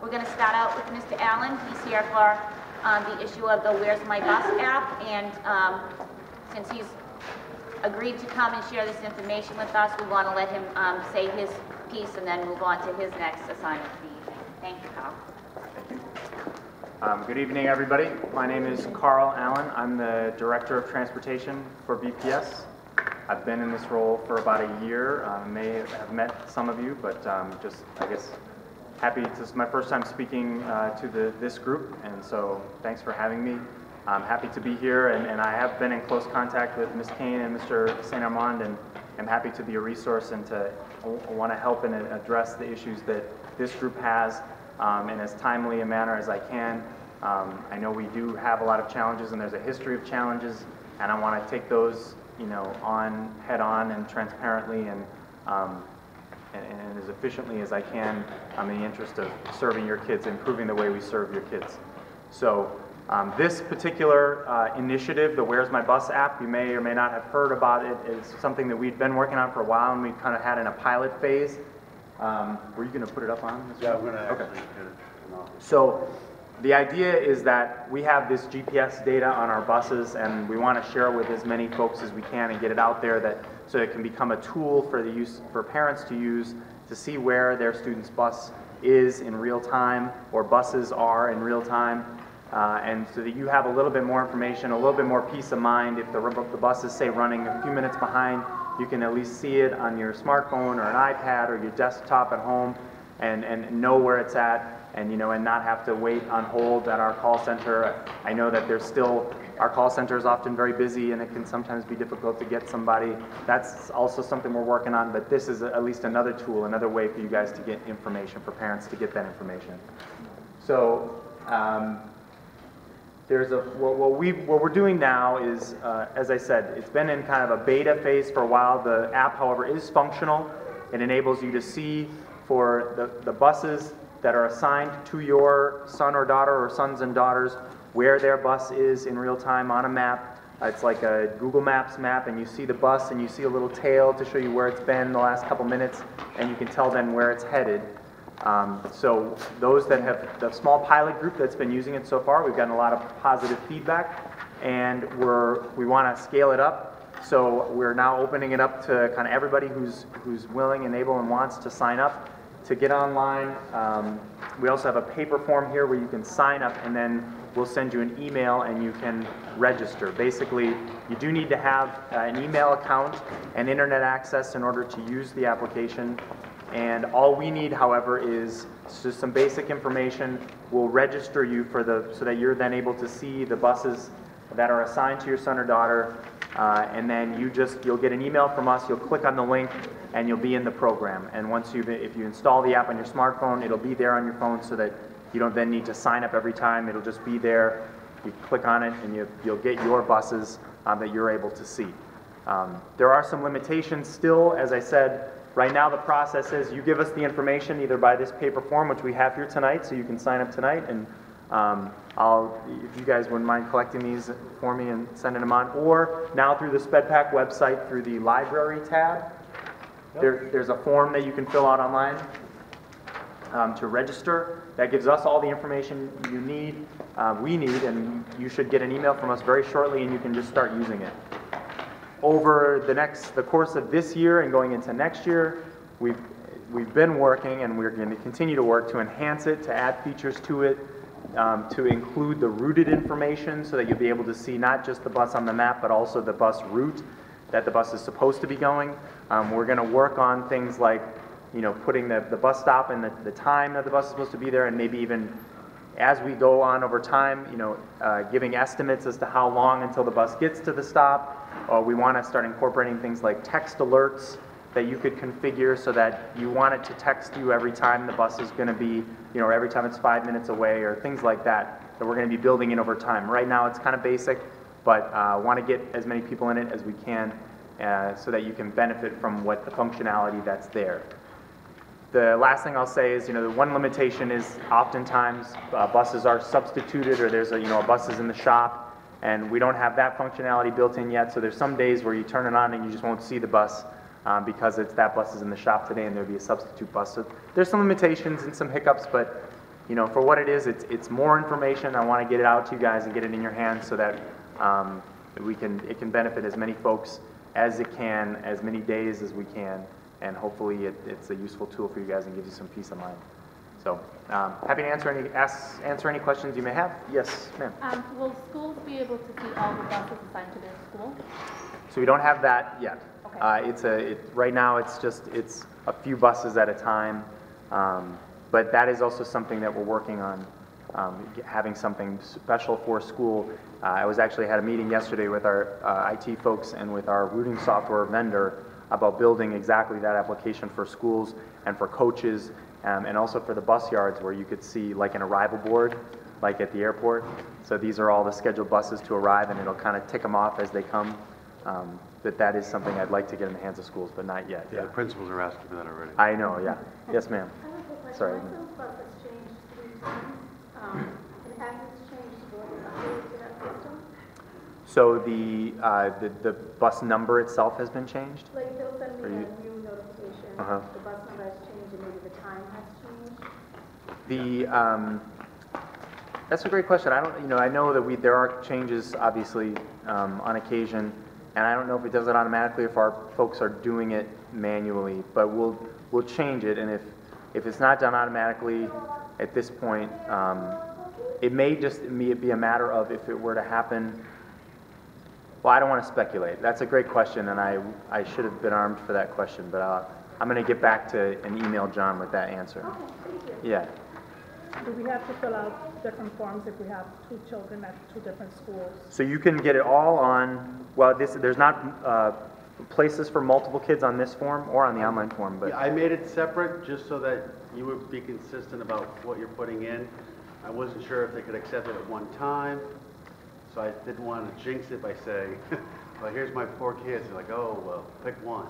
We're going to start out with Mr. Allen. He's here for the issue of the Where's My Bus app, and since he's agreed to come and share this information with us, we want to let him say his piece and then move on to his next assignment for the evening. Thank you, Carl. Thank you. Good evening, everybody. My name is Carl Allen. I'm the Director of Transportation for BPS. I've been in this role for about a year. May have met some of you, but just, I guess, happy. This is my first time speaking to this group, and so thanks for having me. I'm happy to be here, and I have been in close contact with Ms. Kane and Mr. St. Armand, and I'm happy to be a resource and to want to help and address the issues that this group has in as timely a manner as I can. I know we do have a lot of challenges, and there's a history of challenges, and I want to take those, on head on and transparently and as efficiently as I can in the interest of serving your kids, improving the way we serve your kids. So this particular initiative, the Where's My Bus app, you may or may not have heard about it, is something that we've been working on for a while, and we've kind of had in a pilot phase. Were you going to put it up on? Yeah, I'm going to actually okay. get it. So the idea is that we have this GPS data on our buses, and we want to share it with as many folks as we can and get it out there so it can become a tool for parents to use to see where their student's bus is in real time, or buses are in real time, and so that you have a little bit more information, a little bit more peace of mind. If the bus is, say, running a few minutes behind, you can at least see it on your smartphone or an iPad or your desktop at home and know where it's at. And and not have to wait on hold at our call center. I know that our call center is often very busy, and it can sometimes be difficult to get somebody. That's also something we're working on, but this is at least another tool, another way for you guys to get information, for parents to get that information. So what we're doing now is, as I said, it's been in kind of a beta phase for a while. The app, however, is functional. It enables you to see for the buses that are assigned to your son or daughter or sons and daughters where their bus is in real time on a map. It's like a Google Maps map, and you see the bus and you see a little tail to show you where it's been the last couple minutes, and you can tell then where it's headed. So those that have the small pilot group that's been using it so far, we've gotten a lot of positive feedback, and we want to scale it up. So we're now opening it up to kind of everybody who's willing and able and wants to sign up to get online. We also have a paper form here where you can sign up, and then we'll send you an email and you can register. Basically, you do need to have an email account and internet access in order to use the application. And all we need, however, is just some basic information. We'll register you so that you're then able to see the buses that are assigned to your son or daughter. And then you'll get an email from us, you'll click on the link, and you'll be in the program. And if you install the app on your smartphone, it'll be there on your phone so that you don't then need to sign up every time. It'll just be there. You click on it, and you'll get your buses that you're able to see. There are some limitations still. As I said, right now the process is you give us the information either by this paper form, which we have here tonight, so you can sign up tonight, and if you guys wouldn't mind collecting these for me and sending them on, or now through the SpedPac website through the library tab, there's a form that you can fill out online to register. That gives us all the information we need, and you should get an email from us very shortly, and you can just start using it. Over the course of this year and going into next year, we've been working, and we're going to continue to work to enhance it, to add features to it, to include the routed information so that you'll be able to see not just the bus on the map, but also the bus route that the bus is supposed to be going. We're going to work on things like, putting the bus stop and the time that the bus is supposed to be there, and maybe even as we go on over time, giving estimates as to how long until the bus gets to the stop. We want to start incorporating things like text alerts that you could configure so that you want it to text you every time the bus is going to be, every time it's 5 minutes away, or things like that we're going to be building in over time. Right now it's kind of basic, but want to get as many people in it as we can so that you can benefit from the functionality that's there. The last thing I'll say is, the one limitation is oftentimes buses are substituted, or there's a bus is in the shop, and we don't have that functionality built in yet. So there's some days where you turn it on and you just won't see the bus because that bus is in the shop today, and there'll be a substitute bus. So there's some limitations and some hiccups, but you know, for what it is, it's more information. I want to get it out to you guys and get it in your hands so that it can benefit as many folks as it can, as many days as we can, and hopefully it's a useful tool for you guys and gives you some peace of mind. So, happy to answer any questions you may have. Yes, ma'am. Will schools be able to see all the buses assigned to their school? So we don't have that yet. Okay. Right now it's a few buses at a time, but that is also something that we're working on, having something special for school. I had a meeting yesterday with our IT folks and with our routing software vendor about building exactly that application for schools and for coaches, and also for the bus yards where you could see like an arrival board, like at the airport. So these are all the scheduled buses to arrive, and it'll kind of tick them off as they come. That is something I'd like to get in the hands of schools, but not yet. Yeah, the principals are asking for that already. I know, yeah. Yes, ma'am. I have a quick question. Sorry. My son's bus has changed 3 times, and as it's changed, will it update to that system? So the bus number itself has been changed? Like, they'll send me Are you- a new notification, Uh-huh. the bus number has changed and maybe the time has changed. That's a great question. I know that there are changes, obviously, on occasion, and I don't know if it does it automatically, if our folks are doing it manually, but we'll change it, and if it's not done automatically at this point, it may just be a matter of if it were to happen. Well, I don't want to speculate. That's a great question, and I should have been armed for that question, but I'm going to get back to and email John with that answer. Okay, thank you. Yeah. Do we have to fill out different forms if we have 2 children at 2 different schools? So you can get it all on, there's not places for multiple kids on this form or on the online form, but Yeah, I made it separate just so that you would be consistent about what you're putting in. I wasn't sure if they could accept it at one time, so I didn't want to jinx it by saying, well, here's my 4 kids. They're like, oh, well, pick one.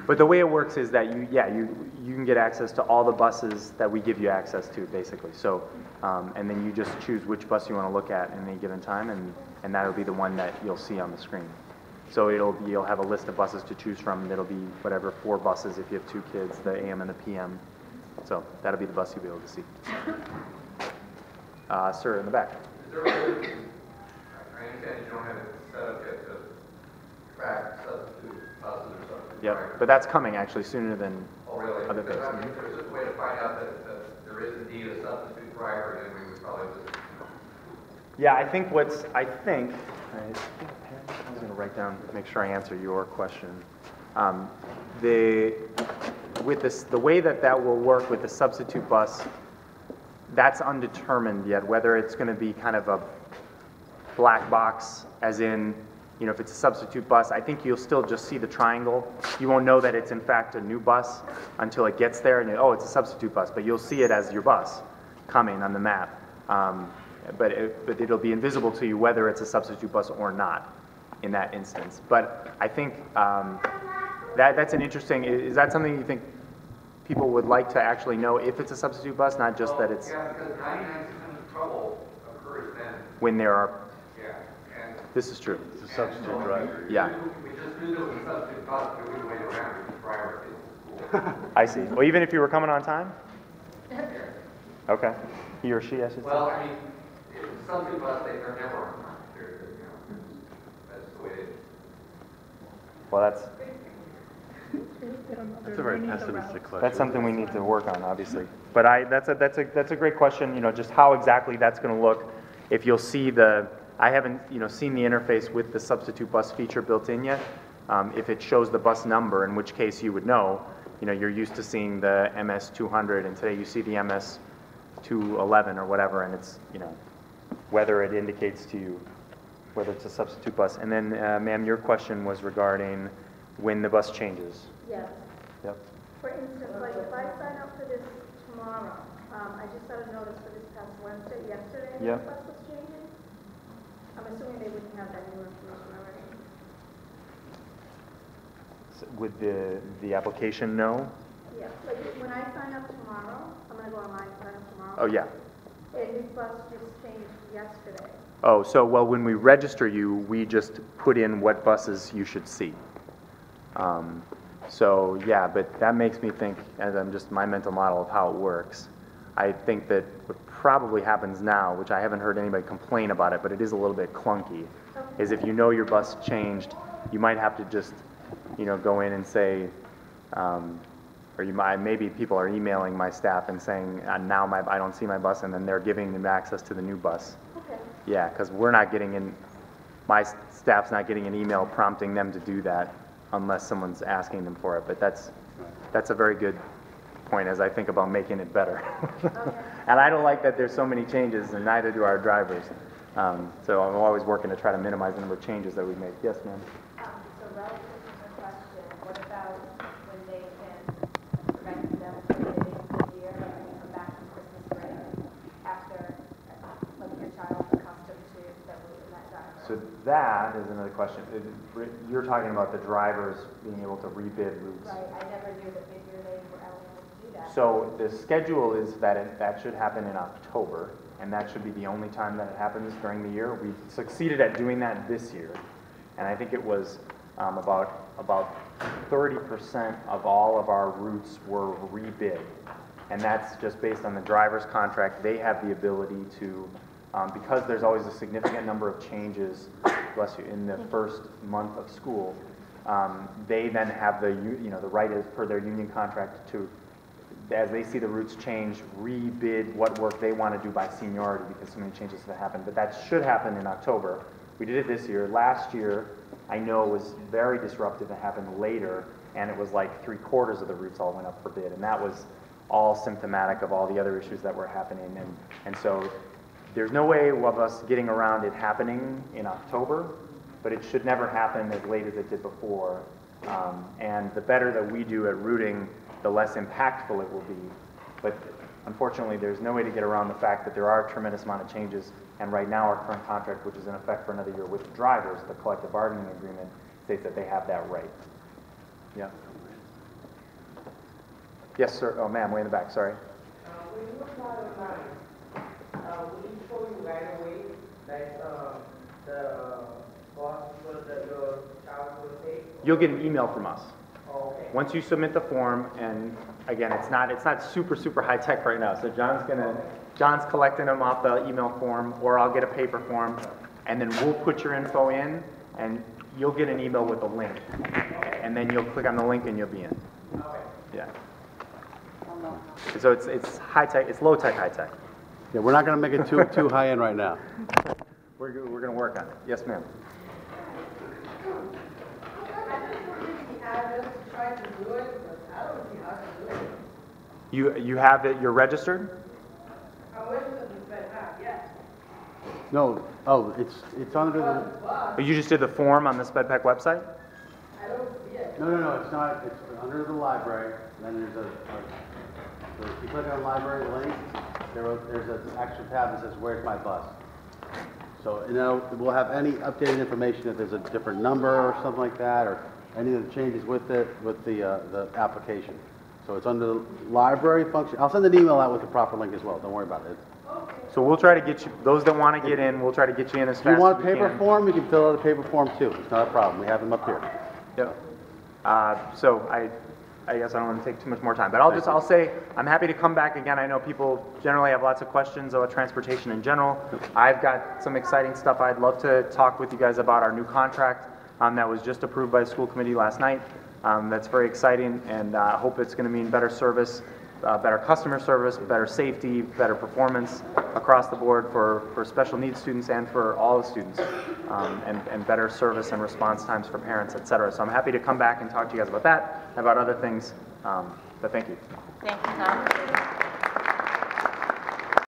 But the way it works is that you can get access to all the buses that we give you access to, basically. So, and then you just choose which bus you want to look at in any given time, and that'll be the one that you'll see on the screen. So you'll have a list of buses to choose from. That'll be whatever 4 buses if you have 2 kids, the AM and the PM. So that'll be the bus you'll be able to see. Sir, in the back. Is there a way, I understand you don't have it set up yet to track substitute buses or substitute Yep. drivers. But that's coming actually sooner than Oh, really? other things. Because, I mean, if there's just a way to find out that there is indeed a substitute driver, then we would probably just, Yeah, I think I was going to write down, make sure I answer your question. With the way that will work with the substitute bus, that's undetermined yet, whether it's going to be kind of a black box, as in, if it's a substitute bus, I think you'll still just see the triangle. You won't know that it's in fact a new bus until it gets there, and it's a substitute bus, but you'll see it as your bus coming on the map. But it'll be invisible to you whether it's a substitute bus or not in that instance. But I think that's an interesting, is that something you think people would like to actually know if it's a substitute bus, not just that it's yeah, because 99% of the trouble occurs then, when there are, yeah. And this is true. It's a substitute driver. Yeah. we just knew there was a substitute bus, but we waited around for the driver to get to school. I see. Well, even if you were coming on time? Okay. He or she, I should say. Well, I mean, if it's a substitute bus, they're never on time. That's the way it is. Well, that's That's a very pessimistic question. That's something we need to work on, obviously. But that's a great question, just how exactly that's going to look. If you'll see I haven't, seen the interface with the substitute bus feature built in yet. If it shows the bus number, in which case you would know, you're used to seeing the MS-200, and today you see the MS-211 or whatever, and it's, whether it indicates to you whether it's a substitute bus. And then, ma'am, your question was regarding when the bus changes. Yes. Yep. For instance, like if I sign up for this tomorrow, I just got a notice for this past yesterday, and Yep. the bus was changing. I'm assuming they wouldn't have that new information already. Would the application know? Yeah, like when I sign up tomorrow, I'm gonna go online and sign up tomorrow. Oh, yeah. And this bus just changed yesterday. Oh, so, well, when we register you, we just put in what buses you should see. So, yeah, but that makes me think, as I'm just my mental model of how it works, I think that probably happens now, which I haven't heard anybody complain about it, but it is a little bit clunky, is if you know your bus changed, you might have to just, you know, go in and say, or you might, maybe people are emailing my staff and saying, now I don't see my bus, and then they're giving them access to the new bus. Okay. Yeah, because we're not getting in, my staff's not getting an email prompting them to do that unless someone's asking them for it, but that's a very good point as I think about making it better. And I don't like that there's so many changes, and neither do our drivers. So I'm always working to try to minimize the number of changes that we make. Yes, ma'am? So relative to the question, what about when they can rent them for the days of the year, like when you come back from Christmas break, after, like your child's accustomed to the route in that driver? So that is another question. You're talking about the drivers being able to rebid routes. Right, I never knew that maybe they were eligible to do that. So the schedule is that that should happen in October, and that should be the only time that it happens during the year. We succeeded at doing that this year, and I think it was about 30% of all of our routes were rebid, and that's just based on the driver's contract. They have the ability to, because there's always a significant number of changes, bless you, in the first month of school. They then have the right as per their union contract to, as they see the routes change, rebid what work they want to do by seniority because so many changes have happened. But that should happen in October. We did it this year. Last year, I know it was very disruptive. It happened later, and it was like 3/4 of the routes all went up for bid, and that was all symptomatic of all the other issues that were happening. And so there's no way of us getting around it happening in October, but it should never happen as late as it did before. And the better that we do at routing, the less impactful it will be. But unfortunately, there's no way to get around the fact that there are a tremendous amount of changes. And right now, our current contract, which is in effect for another year with the drivers, the collective bargaining agreement, states that they have that right. Yeah. Yes, sir. Oh, ma'am, way in the back. Sorry. When you apply online, will you show you right away that the cost that your child will take? You'll get an email from us. Okay. Once you submit the form, and again, it's not super high tech right now. So John's collecting them off the email form, or I'll get a paper form, and then we'll put your info in, and you'll get an email with a link, and then you'll click on the link and you'll be in. Okay. Yeah. So it's high tech. It's low tech, high tech. Yeah, we're not going to make it too high end right now. We're going to work on it. Yes, ma'am. You have it. You're registered. No, it's under the. You just did the form on the SpedPac website. No, it's not. It's under the library. Then there's so if you click on library link, there's an extra tab that says "Where's my bus?" So we'll have any updated information if there's a different number or something like that, or any of the changes with the application. So it's under the library function. I'll send an email out with the proper link as well. Don't worry about it. So we'll try to get you, those that want to get in, we'll try to get you in as fast as we can. If you want a paper form, you can fill out a paper form too. It's not a problem. We have them up here. Yep. So I guess I don't want to take too much more time, but I'll say I'm happy to come back again. I know people generally have lots of questions about transportation in general. I've got some exciting stuff I'd love to talk with you guys about. Our new contract that was just approved by the school committee last night. That's very exciting, and I hope it's going to mean better service, better customer service, better safety, better performance across the board for special needs students and for all the students, and better service and response times for parents, et cetera. So I'm happy to come back and talk to you guys about that, about other things, but thank you. Thank you, Tom.